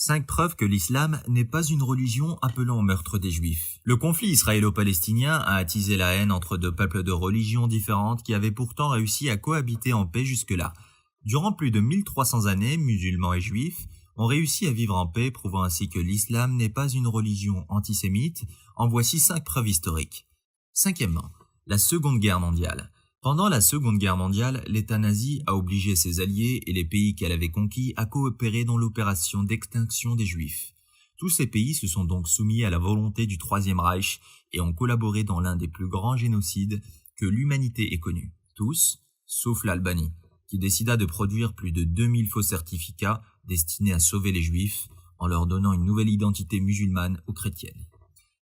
5 preuves que l'islam n'est pas une religion appelant au meurtre des juifs. Le conflit israélo-palestinien a attisé la haine entre deux peuples de religions différentes qui avaient pourtant réussi à cohabiter en paix jusque-là. Durant plus de 1300 années, musulmans et juifs ont réussi à vivre en paix, prouvant ainsi que l'islam n'est pas une religion antisémite. En voici 5 preuves historiques. Cinquièmement, la Seconde Guerre mondiale. Pendant la Seconde Guerre mondiale, l'État nazi a obligé ses alliés et les pays qu'elle avait conquis à coopérer dans l'opération d'extinction des Juifs. Tous ces pays se sont donc soumis à la volonté du Troisième Reich et ont collaboré dans l'un des plus grands génocides que l'humanité ait connu. Tous, sauf l'Albanie, qui décida de produire plus de 2000 faux certificats destinés à sauver les Juifs en leur donnant une nouvelle identité musulmane ou chrétienne.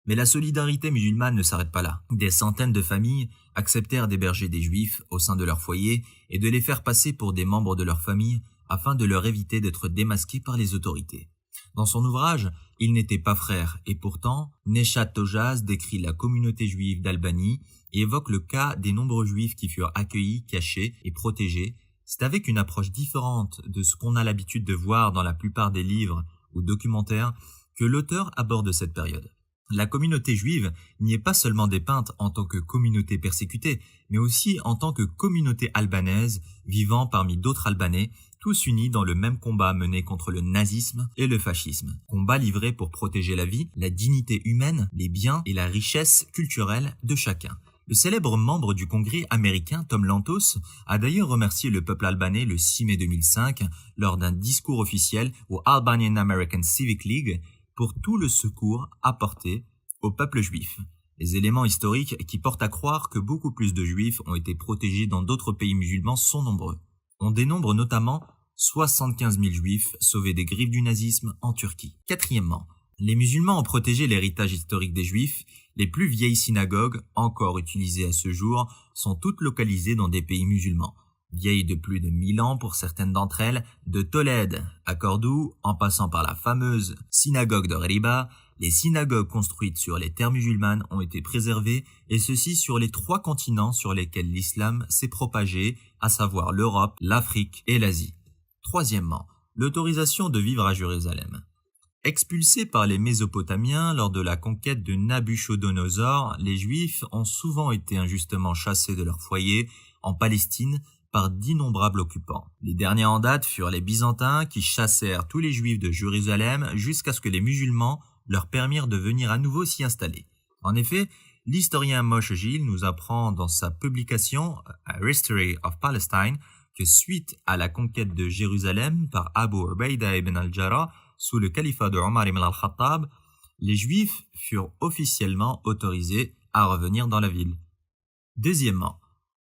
Mais la solidarité musulmane ne s'arrête pas là. Des centaines de familles acceptèrent d'héberger des juifs au sein de leur foyer et de les faire passer pour des membres de leur famille afin de leur éviter d'être démasqués par les autorités. Dans son ouvrage, ils n'étaient pas frères et pourtant, Neshat Tojaz décrit la communauté juive d'Albanie et évoque le cas des nombreux juifs qui furent accueillis, cachés et protégés. C'est avec une approche différente de ce qu'on a l'habitude de voir dans la plupart des livres ou documentaires que l'auteur aborde cette période. La communauté juive n'y est pas seulement dépeinte en tant que communauté persécutée, mais aussi en tant que communauté albanaise vivant parmi d'autres Albanais, tous unis dans le même combat mené contre le nazisme et le fascisme. Combat livré pour protéger la vie, la dignité humaine, les biens et la richesse culturelle de chacun. Le célèbre membre du Congrès américain Tom Lantos a d'ailleurs remercié le peuple albanais le 6 mai 2005 lors d'un discours officiel au Albanian American Civic League pour tout le secours apporté au peuple juif. Les éléments historiques qui portent à croire que beaucoup plus de juifs ont été protégés dans d'autres pays musulmans sont nombreux. On dénombre notamment 75 000 juifs sauvés des griffes du nazisme en Turquie. Quatrièmement, les musulmans ont protégé l'héritage historique des juifs. Les plus vieilles synagogues, encore utilisées à ce jour, sont toutes localisées dans des pays musulmans. Vieilles de plus de 1000 ans pour certaines d'entre elles, de Tolède à Cordoue, en passant par la fameuse synagogue de Riba, les synagogues construites sur les terres musulmanes ont été préservées, et ceci sur les 3 continents sur lesquels l'islam s'est propagé, à savoir l'Europe, l'Afrique et l'Asie. Troisièmement, l'autorisation de vivre à Jérusalem. Expulsés par les Mésopotamiens lors de la conquête de Nabuchodonosor, les Juifs ont souvent été injustement chassés de leur foyer en Palestine par d'innombrables occupants. Les derniers en date furent les Byzantins qui chassèrent tous les Juifs de Jérusalem jusqu'à ce que les musulmans leur permirent de venir à nouveau s'y installer. En effet, l'historien Moshe Gil nous apprend dans sa publication A History of Palestine que suite à la conquête de Jérusalem par Abu Ubaida ibn al-Jarrah sous le califat de Omar ibn al-Khattab, les Juifs furent officiellement autorisés à revenir dans la ville. Deuxièmement,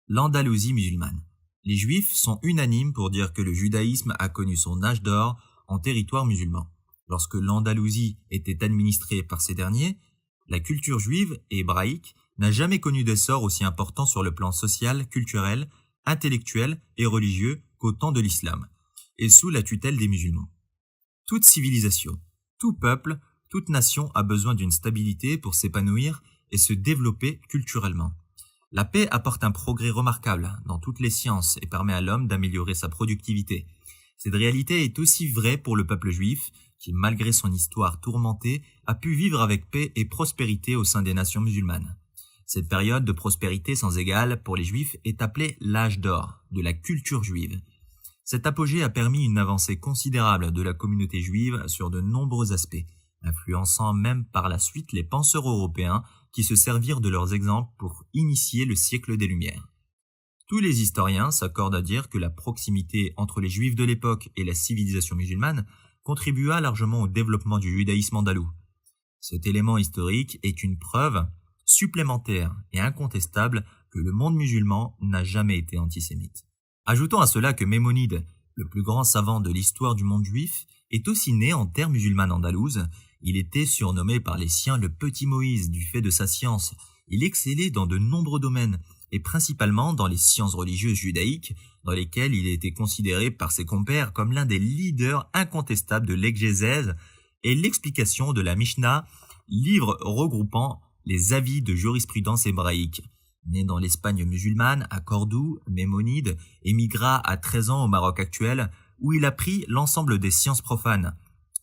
l'Andalousie musulmane. Les Juifs sont unanimes pour dire que le judaïsme a connu son âge d'or en territoire musulman. Lorsque l'Andalousie était administrée par ces derniers, la culture juive et hébraïque n'a jamais connu d'essor aussi important sur le plan social, culturel, intellectuel et religieux qu'au temps de l'islam, et sous la tutelle des musulmans. Toute civilisation, tout peuple, toute nation a besoin d'une stabilité pour s'épanouir et se développer culturellement. La paix apporte un progrès remarquable dans toutes les sciences et permet à l'homme d'améliorer sa productivité. Cette réalité est aussi vraie pour le peuple juif, qui, malgré son histoire tourmentée, a pu vivre avec paix et prospérité au sein des nations musulmanes. Cette période de prospérité sans égale pour les Juifs est appelée l'âge d'or de la culture juive. Cet apogée a permis une avancée considérable de la communauté juive sur de nombreux aspects, influençant même par la suite les penseurs européens qui se servirent de leurs exemples pour initier le siècle des Lumières. Tous les historiens s'accordent à dire que la proximité entre les Juifs de l'époque et la civilisation musulmane contribua largement au développement du judaïsme andalou. Cet élément historique est une preuve supplémentaire et incontestable que le monde musulman n'a jamais été antisémite. Ajoutons à cela que Maïmonide, le plus grand savant de l'histoire du monde juif, est aussi né en terre musulmane andalouse. Il était surnommé par les siens le petit Moïse du fait de sa science. Il excellait dans de nombreux domaines, et principalement dans les sciences religieuses judaïques, dans lesquelles il était considéré par ses compères comme l'un des leaders incontestables de l'exégèse et l'explication de la Mishnah, livre regroupant les avis de jurisprudence hébraïque. Né dans l'Espagne musulmane, à Cordoue, Maïmonide émigra à 13 ans au Maroc actuel, où il apprit l'ensemble des sciences profanes.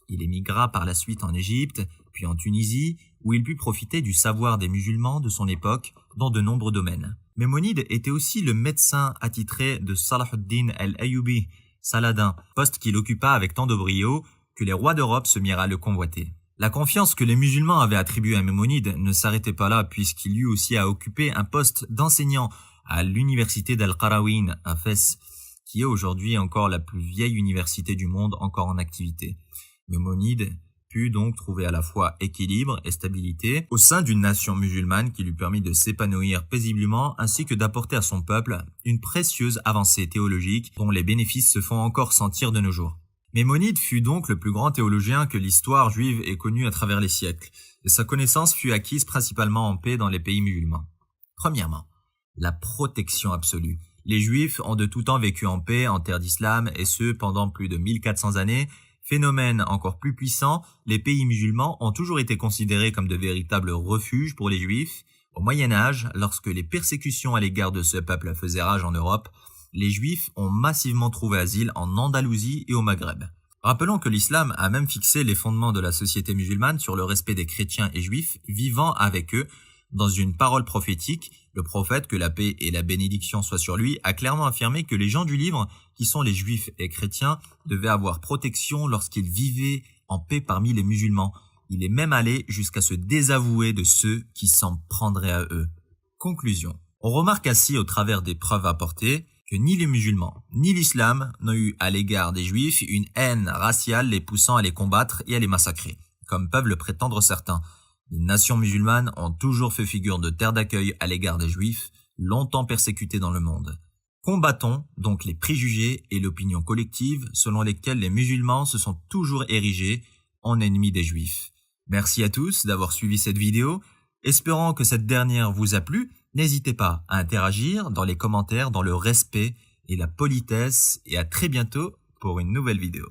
Il émigra par la suite en Égypte, puis en Tunisie, où il put profiter du savoir des musulmans de son époque dans de nombreux domaines. Maimonide était aussi le médecin attitré de Salah ad-Din al-Ayyubi, Saladin, poste qu'il occupa avec tant de brio que les rois d'Europe se mirent à le convoiter. La confiance que les musulmans avaient attribuée à Maimonide ne s'arrêtait pas là, puisqu'il eut aussi à occuper un poste d'enseignant à l'université d'Al-Qarawiyyin à Fès, qui est aujourd'hui encore la plus vieille université du monde encore en activité. Maimonide put donc trouver à la fois équilibre et stabilité au sein d'une nation musulmane qui lui permit de s'épanouir paisiblement ainsi que d'apporter à son peuple une précieuse avancée théologique dont les bénéfices se font encore sentir de nos jours. Maimonide fut donc le plus grand théologien que l'histoire juive ait connu à travers les siècles, et sa connaissance fut acquise principalement en paix dans les pays musulmans. Premièrement, la protection absolue. Les Juifs ont de tout temps vécu en paix en terre d'islam, et ce pendant plus de 1400 années. Phénomène encore plus puissant, les pays musulmans ont toujours été considérés comme de véritables refuges pour les Juifs. Au Moyen-Âge, lorsque les persécutions à l'égard de ce peuple faisaient rage en Europe, les Juifs ont massivement trouvé asile en Andalousie et au Maghreb. Rappelons que l'islam a même fixé les fondements de la société musulmane sur le respect des chrétiens et juifs vivant avec eux. Dans une parole prophétique, le prophète, que la paix et la bénédiction soient sur lui, a clairement affirmé que les gens du livre, qui sont les juifs et chrétiens, devaient avoir protection lorsqu'ils vivaient en paix parmi les musulmans. Il est même allé jusqu'à se désavouer de ceux qui s'en prendraient à eux. Conclusion. On remarque ainsi au travers des preuves apportées que ni les musulmans ni l'islam n'ont eu à l'égard des juifs une haine raciale les poussant à les combattre et à les massacrer, comme peuvent le prétendre certains. Les nations musulmanes ont toujours fait figure de terre d'accueil à l'égard des juifs, longtemps persécutés dans le monde. Combattons donc les préjugés et l'opinion collective selon lesquels les musulmans se sont toujours érigés en ennemis des juifs. Merci à tous d'avoir suivi cette vidéo. Espérant que cette dernière vous a plu, n'hésitez pas à interagir dans les commentaires dans le respect et la politesse, et à très bientôt pour une nouvelle vidéo.